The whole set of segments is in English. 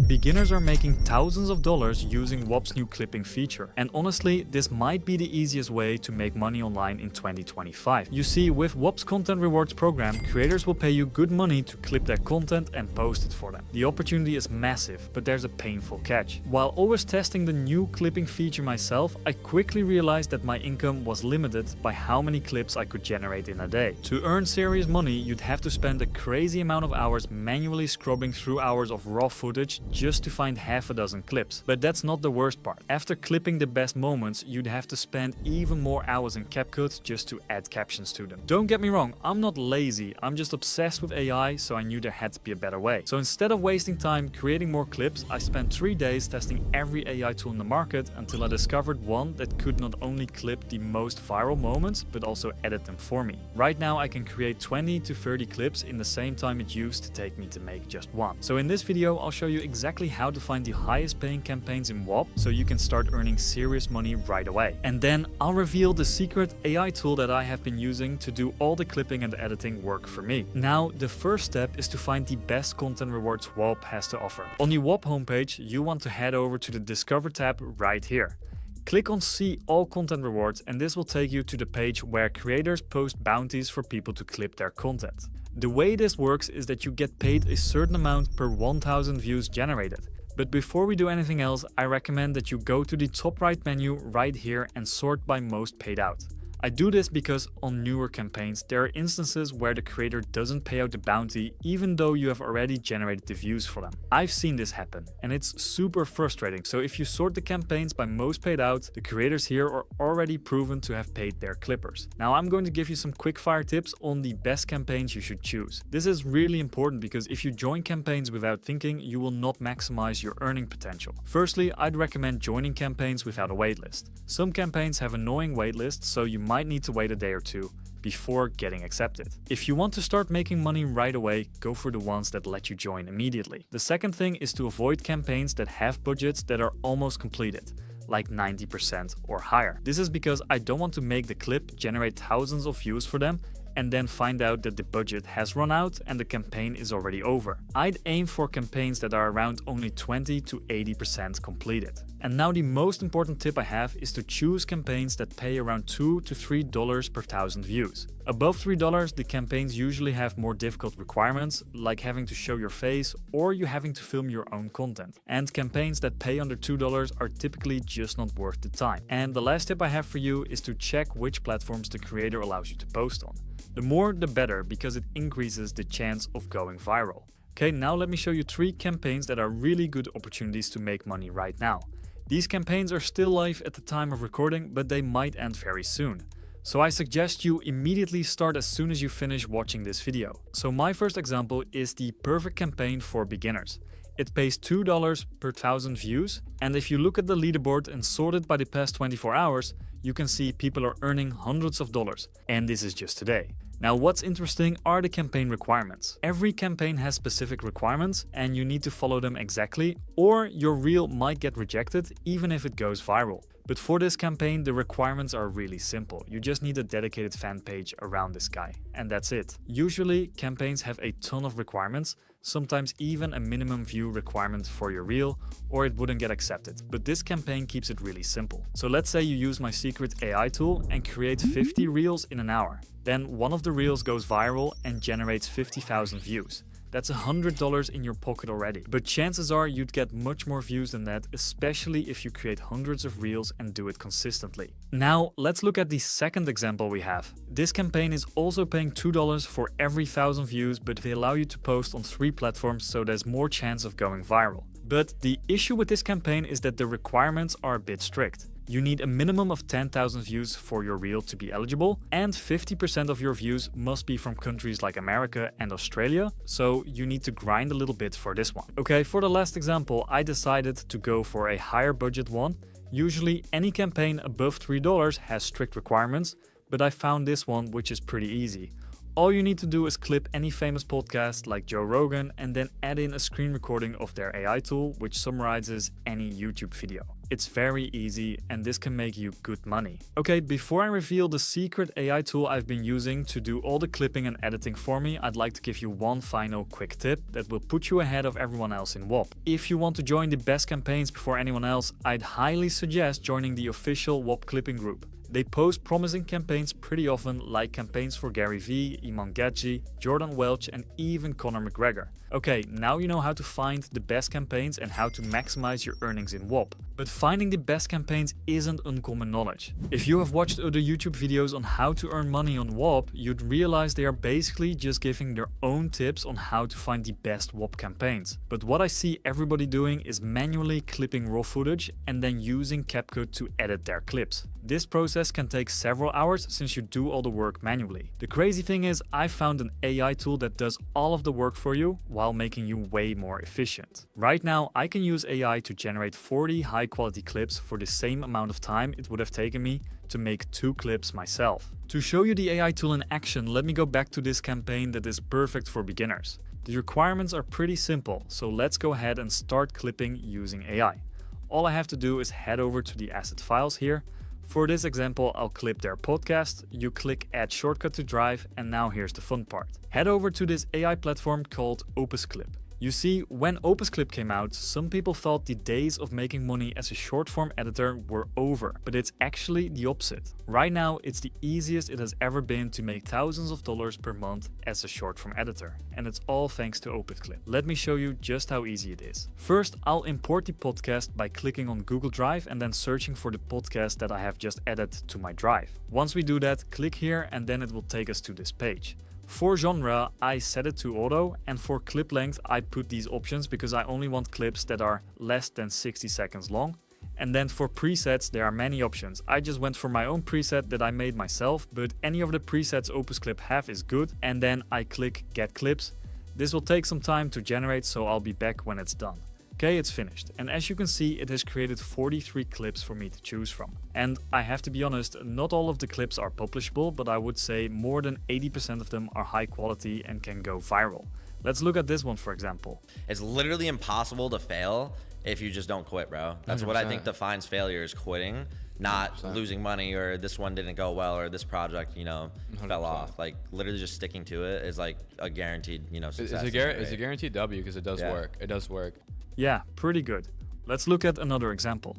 Beginners are making thousands of dollars using Whop's new clipping feature. And honestly, this might be the easiest way to make money online in 2025. You see, with Whop's content rewards program, creators will pay you good money to clip their content and post it for them. The opportunity is massive, but there's a painful catch. While always testing the new clipping feature myself, I quickly realized that my income was limited by how many clips I could generate in a day. To earn serious money, you'd have to spend a crazy amount of hours manually scrubbing through hours of raw footage just to find half a dozen clips. But that's not the worst part. After clipping the best moments, you'd have to spend even more hours in CapCut just to add captions to them. Don't get me wrong, I'm not lazy, I'm just obsessed with AI, so I knew there had to be a better way. So instead of wasting time creating more clips, I spent 3 days testing every AI tool in the market until I discovered one that could not only clip the most viral moments, but also edit them for me. Right now I can create 20 to 30 clips in the same time it used to take me to make just one. So in this video, I'll show you exactly how to find the highest paying campaigns in Whop so you can start earning serious money right away. And then I'll reveal the secret AI tool that I have been using to do all the clipping and editing work for me. Now, the first step is to find the best content rewards Whop has to offer. On the Whop homepage, you want to head over to the Discover tab right here. Click on See All Content Rewards and this will take you to the page where creators post bounties for people to clip their content. The way this works is that you get paid a certain amount per 1000 views generated. But before we do anything else, I recommend that you go to the top right menu right here and sort by most paid out. I do this because on newer campaigns, there are instances where the creator doesn't pay out the bounty even though you have already generated the views for them. I've seen this happen and it's super frustrating. So if you sort the campaigns by most paid out, the creators here are already proven to have paid their clippers. Now I'm going to give you some quick fire tips on the best campaigns you should choose. This is really important because if you join campaigns without thinking, you will not maximize your earning potential. Firstly, I'd recommend joining campaigns without a waitlist. Some campaigns have annoying waitlists, so you might need to wait a day or two before getting accepted. If you want to start making money right away, go for the ones that let you join immediately. The second thing is to avoid campaigns that have budgets that are almost completed, like 90% or higher. This is because I don't want to make the clip generate thousands of views for them and then find out that the budget has run out and the campaign is already over. I'd aim for campaigns that are around only 20 to 80% completed. And now the most important tip I have is to choose campaigns that pay around $2 to $3 per 1000 views. Above $3, the campaigns usually have more difficult requirements, like having to show your face or you having to film your own content. And campaigns that pay under $2 are typically just not worth the time. And the last tip I have for you is to check which platforms the creator allows you to post on. The more the better, because it increases the chance of going viral. Okay, now let me show you 3 campaigns that are really good opportunities to make money right now. These campaigns are still live at the time of recording, but they might end very soon. So I suggest you immediately start as soon as you finish watching this video. So my first example is the perfect campaign for beginners. It pays $2 per 1000 views, and if you look at the leaderboard and sort it by the past 24 hours, you can see people are earning hundreds of dollars, and this is just today. Now what's interesting are the campaign requirements. Every campaign has specific requirements and you need to follow them exactly, or your reel might get rejected even if it goes viral. But for this campaign, the requirements are really simple. You just need a dedicated fan page around this guy, and that's it. Usually, campaigns have a ton of requirements, sometimes even a minimum view requirement for your reel, or it wouldn't get accepted. But this campaign keeps it really simple. So let's say you use my secret AI tool and create 50 reels in an hour. Then one of the reels goes viral and generates 50,000 views. That's $100 in your pocket already. But chances are you'd get much more views than that, especially if you create hundreds of reels and do it consistently. Now, let's look at the second example we have. This campaign is also paying $2 for every 1000 views, but they allow you to post on 3 platforms, so there's more chance of going viral. But the issue with this campaign is that the requirements are a bit strict. You need a minimum of 10,000 views for your reel to be eligible, and 50% of your views must be from countries like America and Australia, so you need to grind a little bit for this one. Okay, for the last example, I decided to go for a higher budget one. Usually any campaign above $3 has strict requirements, but I found this one which is pretty easy. All you need to do is clip any famous podcast like Joe Rogan and then add in a screen recording of their AI tool, which summarizes any YouTube video. It's very easy and this can make you good money. Okay, before I reveal the secret AI tool I've been using to do all the clipping and editing for me, I'd like to give you one final quick tip that will put you ahead of everyone else in Whop. If you want to join the best campaigns before anyone else, I'd highly suggest joining the official Whop Clipping group. They post promising campaigns pretty often, like campaigns for Gary Vee, Iman Gadzhi, Jordan Welch and even Conor McGregor. Okay, now you know how to find the best campaigns and how to maximize your earnings in Whop. But finding the best campaigns isn't uncommon knowledge. If you have watched other YouTube videos on how to earn money on Whop, you'd realize they are basically just giving their own tips on how to find the best Whop campaigns. But what I see everybody doing is manually clipping raw footage and then using CapCut to edit their clips. This process can take several hours since you do all the work manually. The crazy thing is, I found an AI tool that does all of the work for you while making you way more efficient. Right now, I can use AI to generate 40 high-quality clips for the same amount of time it would have taken me to make 2 clips myself. To show you the AI tool in action, let me go back to this campaign that is perfect for beginners. The requirements are pretty simple, so let's go ahead and start clipping using AI. All I have to do is head over to the asset files here. For this example, I'll clip their podcast, you click Add Shortcut to Drive, and now here's the fun part. Head over to this AI platform called Opus Clip. You see, when Opus Clip came out, some people thought the days of making money as a short form editor were over, but it's actually the opposite. Right now, it's the easiest it has ever been to make thousands of dollars per month as a short form editor, and it's all thanks to Opus Clip. Let me show you just how easy it is. First, I'll import the podcast by clicking on Google Drive and then searching for the podcast that I have just added to my drive. Once we do that, click here and then it will take us to this page. For genre, I set it to auto, and for clip length, I put these options because I only want clips that are less than 60 seconds long. And then for presets, there are many options. I just went for my own preset that I made myself, but any of the presets Opus Clip have is good. And then I click Get Clips. This will take some time to generate, so I'll be back when it's done. Okay, it's finished. And as you can see, it has created 43 clips for me to choose from. And I have to be honest, not all of the clips are publishable, but I would say more than 80% of them are high quality and can go viral. Let's look at this one, for example. It's literally impossible to fail if you just don't quit, bro. That's 100%. What I think defines failure, is quitting, not 100%. Losing money, or this one didn't go well, or this project, 100%. Fell off. Like literally just sticking to it is like a guaranteed, success. It's a guaranteed W because it does work. It does work. Yeah, pretty good. Let's look at another example.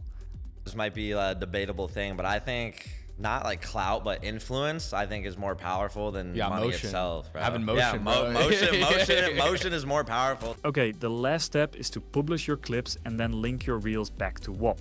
This might be a debatable thing, but I think not like clout, but influence, I think is more powerful than money motion. Itself, bro. Having motion, motion is more powerful. Okay, the last step is to publish your clips and then link your reels back to Whop.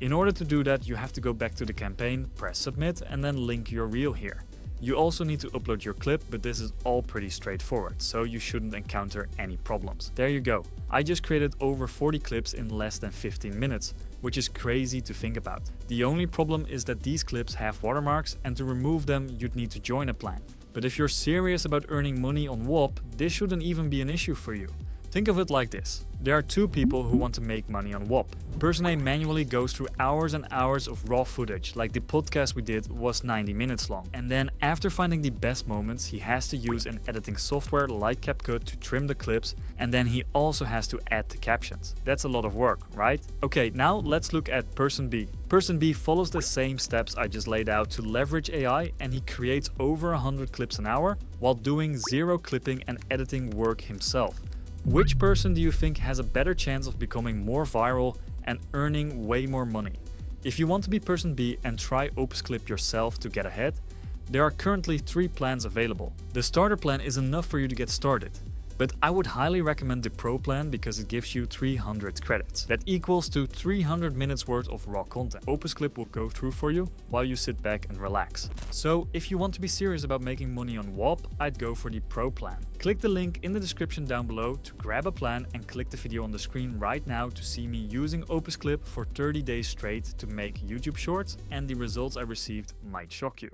In order to do that, you have to go back to the campaign, press submit, and then link your reel here. You also need to upload your clip, but this is all pretty straightforward, so you shouldn't encounter any problems. There you go. I just created over 40 clips in less than 15 minutes, which is crazy to think about. The only problem is that these clips have watermarks, and to remove them, you'd need to join a plan. But if you're serious about earning money on Whop, this shouldn't even be an issue for you. Think of it like this. There are 2 people who want to make money on Whop. Person A manually goes through hours and hours of raw footage, like the podcast we did was 90 minutes long. And then after finding the best moments, he has to use an editing software like CapCut to trim the clips, and then he also has to add the captions. That's a lot of work, right? Okay, now let's look at Person B. Person B follows the same steps I just laid out to leverage AI, and he creates over 100 clips an hour while doing 0 clipping and editing work himself. Which person do you think has a better chance of becoming more viral and earning way more money? If you want to be Person B and try Opus Clip yourself to get ahead, there are currently 3 plans available. The starter plan is enough for you to get started, but I would highly recommend the Pro plan because it gives you 300 credits. That equals to 300 minutes worth of raw content. Opus Clip will go through for you while you sit back and relax. So if you want to be serious about making money on Whop, I'd go for the Pro plan. Click the link in the description down below to grab a plan, and click the video on the screen right now to see me using Opus Clip for 30 days straight to make YouTube shorts, and the results I received might shock you.